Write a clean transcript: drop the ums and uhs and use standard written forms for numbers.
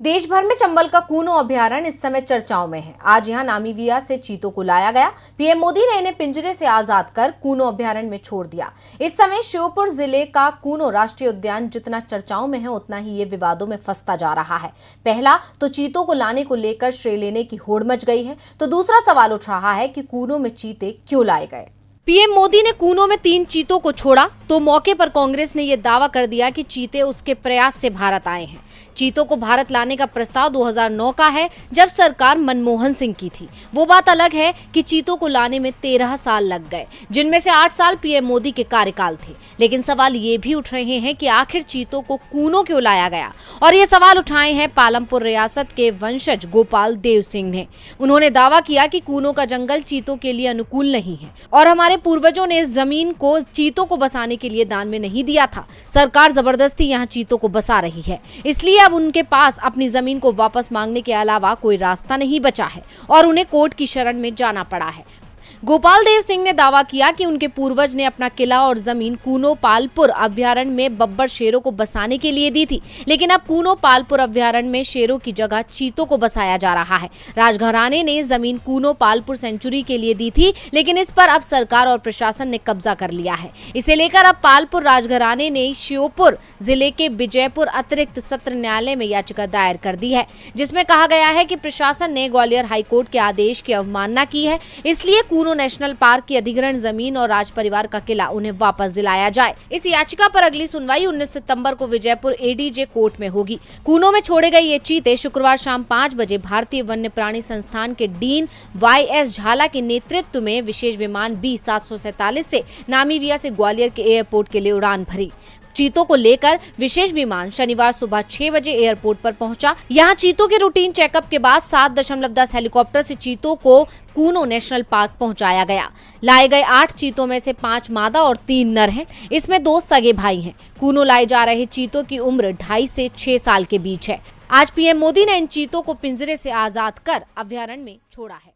देश भर में चंबल का कूनो अभयारण्य इस समय चर्चाओं में है। आज यहां नामीबिया से चीतों को लाया गया। पीएम मोदी ने इन्हें पिंजरे से आजाद कर कूनो अभयारण्य में छोड़ दिया। इस समय श्योपुर जिले का कूनो राष्ट्रीय उद्यान जितना चर्चाओं में है, उतना ही ये विवादों में फंसता जा रहा है। पहला तो चीतों को लाने को लेकर श्रेय लेने की होड़ मच गई है, तो दूसरा सवाल उठ रहा है कि कूनो में चीते क्यों लाए गए। पीएम मोदी ने कूनो में 3 चीतों को छोड़ा तो मौके पर कांग्रेस ने यह दावा कर दिया कि चीते उसके प्रयास से भारत आए हैं। चीतों को भारत लाने का प्रस्ताव 2009 का है, जब सरकार मनमोहन सिंह की थी। वो बात अलग है कि चीतों को लाने में 13 साल लग गए, जिनमें से 8 साल पीएम मोदी के कार्यकाल थे। लेकिन सवाल ये भी उठ रहे हैं कि आखिर चीतों को कूनो क्यों लाया गया, और ये सवाल उठाए हैं पालमपुर रियासत के वंशज गोपाल देव सिंह ने। उन्होंने दावा किया कि कूनो का जंगल चीतों के लिए अनुकूल नहीं है और हमारे पूर्वजों ने इस जमीन को चीतों को बसाने के लिए दान में नहीं दिया था। सरकार जबरदस्ती यहाँ चीतों को बसा रही है, इसलिए अब उनके पास अपनी जमीन को वापस मांगने के अलावा कोई रास्ता नहीं बचा है और उन्हें कोर्ट की शरण में जाना पड़ा है। गोपाल देव सिंह ने दावा किया कि उनके पूर्वज ने अपना किला और जमीन कूनो पालपुर अभयारण्य में बब्बर शेरों को बसाने के लिए दी थी, लेकिन अब कूनो पालपुर अभयारण्य में शेरों की जगह चीतों को बसाया जा रहा है। राजघराने ने जमीन कूनो पालपुर सेंचुरी के लिए दी थी, लेकिन इस पर अब सरकार और प्रशासन ने कब्जा कर लिया है। इसे लेकर अब पालपुर राजघराने ने श्योपुर जिले के विजयपुर अतिरिक्त सत्र न्यायालय में याचिका दायर कर दी है, जिसमें कहा गया है कि प्रशासन ने ग्वालियर हाईकोर्ट के आदेश की अवमानना की है, इसलिए कूनो नेशनल पार्क की अधिग्रहण जमीन और राज परिवार का किला उन्हें वापस दिलाया जाए। इस याचिका पर अगली सुनवाई 19 सितंबर को विजयपुर एडीजे कोर्ट में होगी। कूनो में छोड़े गए ये चीते शुक्रवार शाम 5 बजे भारतीय वन्य प्राणी संस्थान के डीन YS झाला के नेतृत्व में विशेष विमान B747 से नामीबिया से ग्वालियर के एयरपोर्ट के लिए उड़ान भरी। चीतों को लेकर विशेष विमान शनिवार सुबह 6 बजे एयरपोर्ट पर पहुंचा। यहां चीतों के रूटीन चेकअप के बाद 7.10 हेलीकॉप्टर से चीतों को कूनो नेशनल पार्क पहुंचाया गया। लाए गए 8 चीतों में से 5 मादा और 3 नर हैं। इसमें 2 सगे भाई हैं। कूनो लाए जा रहे चीतों की उम्र 2.5 से 6 साल के बीच है। आज पीएम मोदी ने इन चीतों को पिंजरे से आजाद कर अभयारण्य में छोड़ा है।